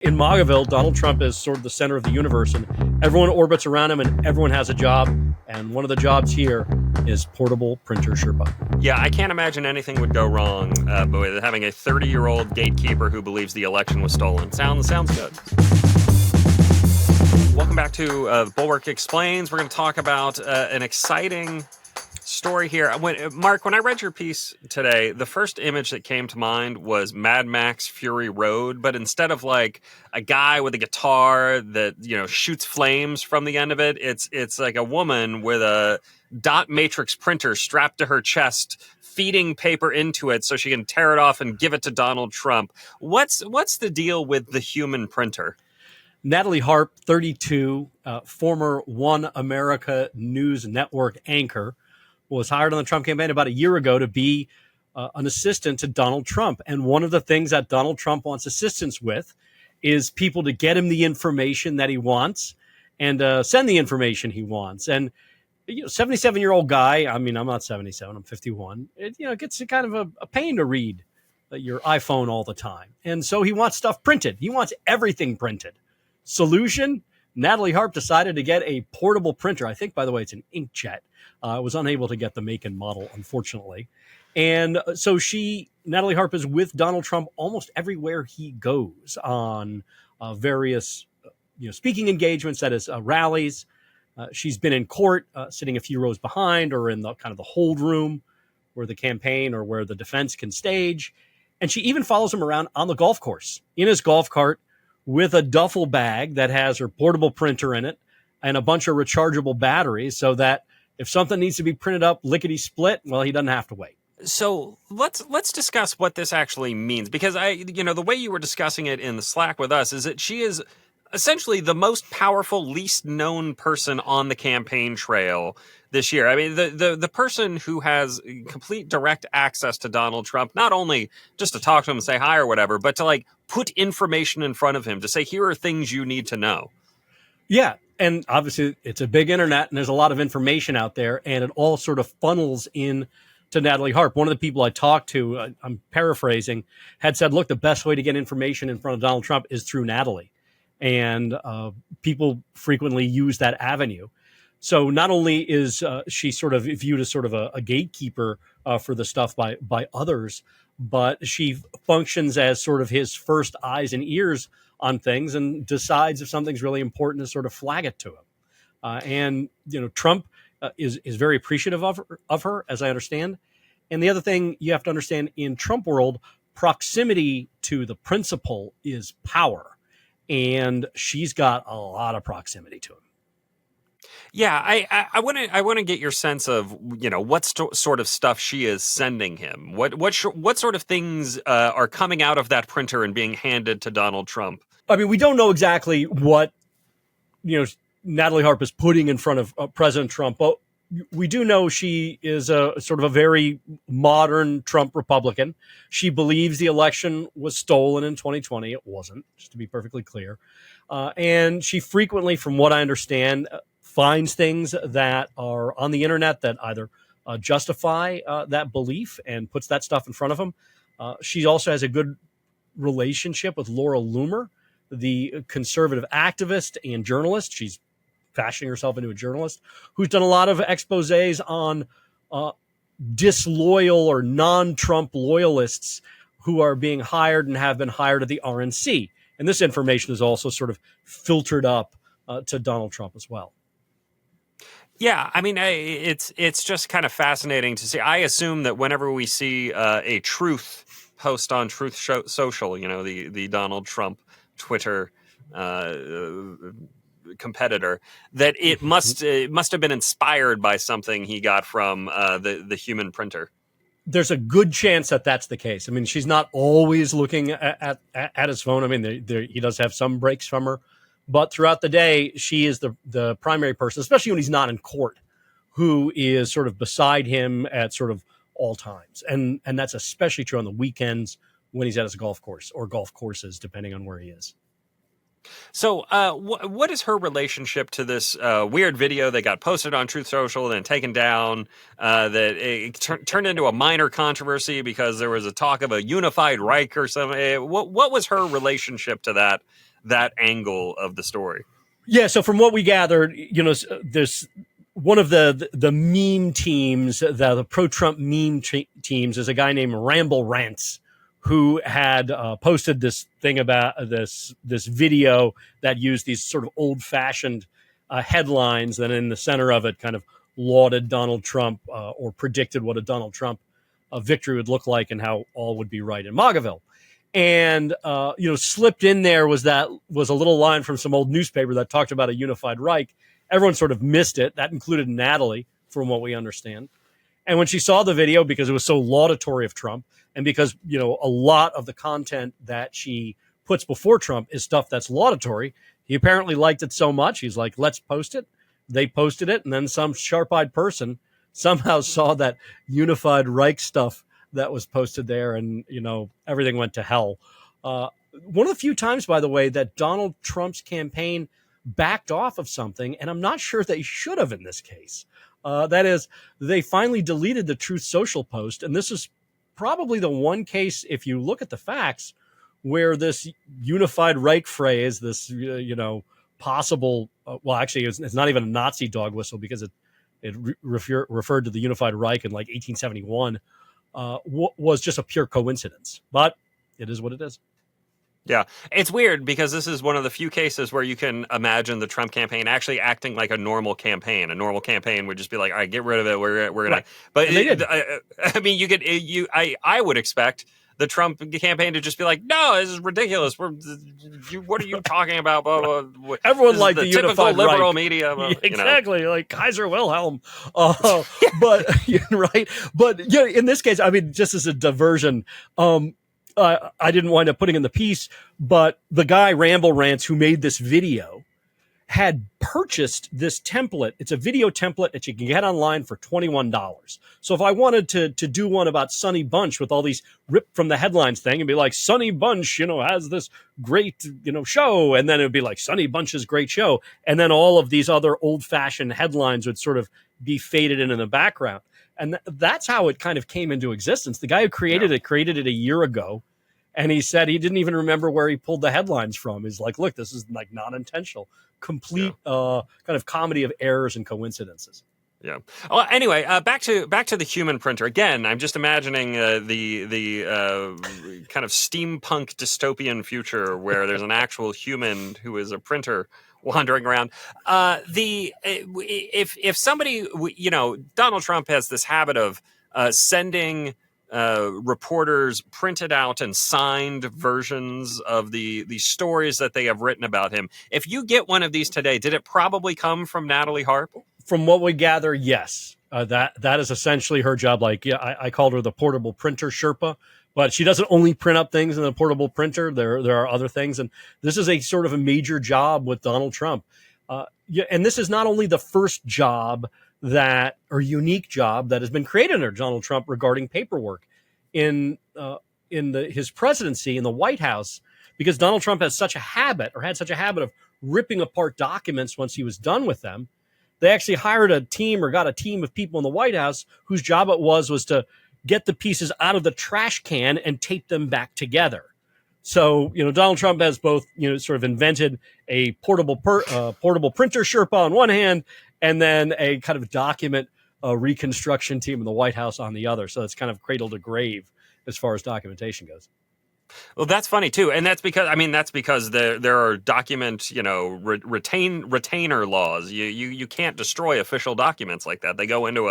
In MAGAville, Donald Trump is sort of the center of the universe, and everyone orbits around him, and everyone has a job. And one of the jobs here is portable printer Sherpa. Yeah, I can't imagine anything would go wrong with having a 30-year-old gatekeeper who believes the election was stolen. Sounds good. Welcome back to Bulwark Explains. We're going to talk about an exciting story here. Mark, when I read your piece today, the first image that came to mind was Mad Max Fury Road, but instead of like a guy with a guitar that, shoots flames from the end of it, it's like a woman with a dot matrix printer strapped to her chest, feeding paper into it so she can tear it off and give it to Donald Trump. What's the deal with the human printer? Natalie Harp, 32, former One America News Network anchor, was hired on the Trump campaign about a year ago to be an assistant to Donald Trump. And one of the things that Donald Trump wants assistance with is people to get him the information that he wants and send the information he wants. And 77-year-old guy, I mean, I'm not 77, I'm 51. It gets kind of a pain to read your iPhone all the time. And so he wants stuff printed. He wants everything printed. Solution, Natalie Harp decided to get a portable printer. I think, by the way, it's an inkjet. I was unable to get the make and model, unfortunately. And so Natalie Harp is with Donald Trump almost everywhere he goes on various speaking engagements, that is rallies. She's been in court, sitting a few rows behind or in the kind of the hold room where the campaign or where the defense can stage. And she even follows him around on the golf course in his golf cart with a duffel bag that has her portable printer in it and a bunch of rechargeable batteries so that if something needs to be printed up lickety-split, well, he doesn't have to wait. So let's discuss what this actually means, because the way you were discussing it in the Slack with us is that she is essentially the most powerful, least known person on the campaign trail this year. I mean, the person who has complete direct access to Donald Trump, not only just to talk to him and say hi or whatever, but to put information in front of him to say, here are things you need to know. Yeah. And obviously it's a big internet and there's a lot of information out there, and it all sort of funnels in to Natalie Harp. One of the people I talked to, I'm paraphrasing, had said, look, the best way to get information in front of Donald Trump is through Natalie. And people frequently use that avenue. So not only is she sort of viewed as sort of a gatekeeper for the stuff by others, but she functions as sort of his first eyes and ears on things and decides if something's really important to sort of flag it to him. And Trump is very appreciative of her, as I understand. And the other thing you have to understand, in Trump world, proximity to the principal is power. And she's got a lot of proximity to him. Yeah, I want to get your sense of what sort of stuff she is sending him. What sort of things are coming out of that printer and being handed to Donald Trump? I mean, we don't know exactly what Natalie Harp is putting in front of President Trump, but we do know she is a sort of a very modern Trump Republican. She believes the election was stolen in 2020. It wasn't, just to be perfectly clear. And she frequently, from what I understand, finds things that are on the internet that either justify that belief and puts that stuff in front of him. She also has a good relationship with Laura Loomer, the conservative activist and journalist. She's fashioning herself into a journalist who's done a lot of exposés on disloyal or non-Trump loyalists who are being hired and have been hired at the RNC. And this information is also sort of filtered up to Donald Trump as well. Yeah, I mean, it's just kind of fascinating to see. I assume that whenever we see a truth post on Truth Social, the Donald Trump Twitter competitor, that it must have been inspired by something he got from the human printer. There's a good chance that that's the case. I mean, she's not always looking at his phone. I mean, he does have some breaks from her, but throughout the day, she is the primary person, especially when he's not in court, who is sort of beside him at sort of all times. And that's especially true on the weekends when he's at his golf course or golf courses, depending on where he is. So what is her relationship to this weird video that got posted on Truth Social and then taken down, that it turned into a minor controversy because there was a talk of a unified Reich or something? What was her relationship to that that angle of the story. Yeah. So from what we gathered, there's one of the meme teams, the pro-Trump meme teams, is a guy named Ramble Rants, who had posted this thing about this video that used these sort of old-fashioned headlines, that in the center of it kind of lauded Donald Trump or predicted what a Donald Trump victory would look like and how all would be right in MAGAville. And slipped in there was a little line from some old newspaper that talked about a unified Reich. Everyone sort of missed it. That included Natalie, from what we understand. And when she saw the video, because it was so laudatory of Trump, and because, a lot of the content that she puts before Trump is stuff that's laudatory, he apparently liked it so much, he's like, let's post it. They posted it, and then some sharp-eyed person somehow saw that unified Reich stuff that was posted there, and, everything went to hell. One of the few times, by the way, that Donald Trump's campaign backed off of something, and I'm not sure they should have in this case. That is, they finally deleted the Truth Social post, and this is probably the one case, if you look at the facts, where this unified Reich phrase, this possible, actually it's not even a Nazi dog whistle, because it referred to the unified Reich in like 1871, was just a pure coincidence. But it is what it is. Yeah, it's weird because this is one of the few cases where you can imagine the Trump campaign actually acting like a normal campaign. A normal campaign would just be like, all right, get rid of it. We're gonna. Right. But I would expect the Trump campaign to just be like, no, this is ridiculous. What are you talking about? Blah, blah. Everyone liked the typical unified liberal Reich. media. Yeah, exactly, like Kaiser Wilhelm. But right. But in this case, I mean, just as a diversion, I didn't wind up putting in the piece, but the guy Ramble Rants, who made this video, had purchased this template. It's a video template that you can get online for $21. So if I wanted to do one about Sonny Bunch with all these ripped from the headlines thing and be like, Sonny Bunch, has this great, show. And then it would be like Sonny Bunch's great show. And then all of these other old fashioned headlines would sort of be faded in the background. And that's how it kind of came into existence. The guy who created it a year ago. And he said he didn't even remember where he pulled the headlines from. He's like, look, this is like not intentional, complete kind of comedy of errors and coincidences. Yeah. Well, anyway, back to the human printer. Again, I'm just imagining the kind of steampunk dystopian future where there's an actual human who is a printer wandering around. If somebody, Donald Trump has this habit of sending reporters printed out and signed versions of the stories that they have written about him. If you get one of these today, did it probably come from Natalie Harp? From what we gather, yes. That is essentially her job. Like, I called her the portable printer Sherpa, but she doesn't only print up things in the portable printer. There are other things, and this is a sort of a major job with Donald Trump. And this is not only the first job unique job that has been created under Donald Trump regarding paperwork in his presidency in the White House, because Donald Trump had such a habit of ripping apart documents once he was done with them. They actually hired a team or got a team of people in the White House whose job it was to get the pieces out of the trash can and tape them back together. So, Donald Trump has both, sort of invented a portable printer Sherpa on one hand, and then a kind of document reconstruction team in the White House on the other. So it's kind of cradle to grave as far as documentation goes. Well, that's funny too, and that's because there are document retainer laws. You can't destroy official documents like that. They go into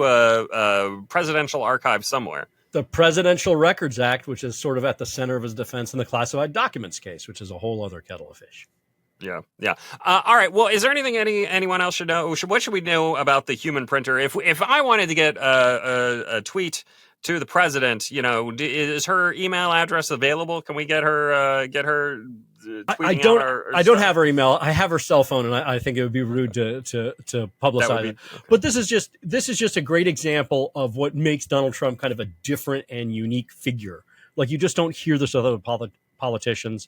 a presidential archive somewhere. The Presidential Records Act, which is sort of at the center of his defense in the classified documents case, which is a whole other kettle of fish. Yeah. All right. Well, is there anything anyone else should know? What should we know about the human printer? If I wanted to get a tweet to the president, is her email address available? Can we get her tweeting I don't have her email. I have her cell phone, and I think it would be rude to publicize it. Okay. But this is just a great example of what makes Donald Trump kind of a different and unique figure. Like, you just don't hear this with other politicians.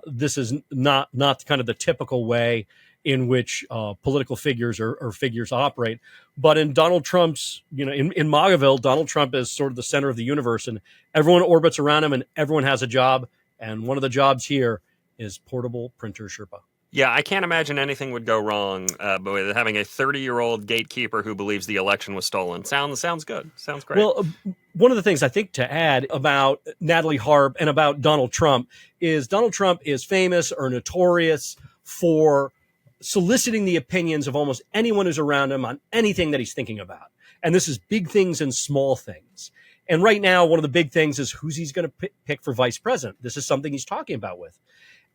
This is not kind of the typical way in which political figures or figures operate. But in Donald Trump's, in MAGAville, Donald Trump is sort of the center of the universe, and everyone orbits around him, and everyone has a job. And one of the jobs here is portable printer Sherpa. Yeah, I can't imagine anything would go wrong with having a 30-year-old gatekeeper who believes the election was stolen. Sounds good. Sounds great. Well, one of the things I think to add about Natalie Harp and about Donald Trump is Donald Trump is famous or notorious for soliciting the opinions of almost anyone who's around him on anything that he's thinking about. And this is big things and small things. And right now, one of the big things is who's he's going to pick for vice president. This is something he's talking about with.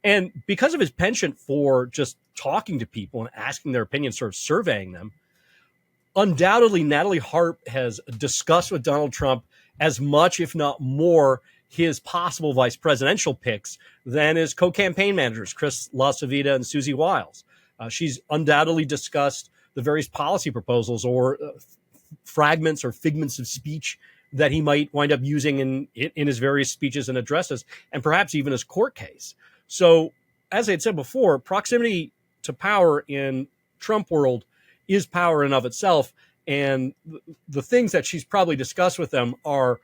And because of his penchant for just talking to people and asking their opinions, sort of surveying them, undoubtedly Natalie Harp has discussed with Donald Trump as much, if not more, his possible vice presidential picks than his co-campaign managers, Chris LaCivita and Susie Wiles. She's undoubtedly discussed the various policy proposals or fragments or figments of speech that he might wind up using in his various speeches and addresses, and perhaps even his court case. So, as I had said before, proximity to power in Trump world is power in of itself. And the things that she's probably discussed with them are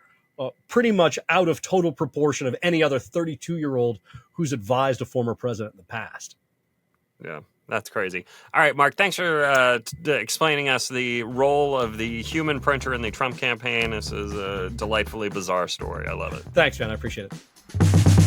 pretty much out of total proportion of any other 32-year-old who's advised a former president in the past. Yeah, that's crazy. All right, Mark, thanks for explaining us the role of the human printer in the Trump campaign. This is a delightfully bizarre story. I love it. Thanks, man. I appreciate it.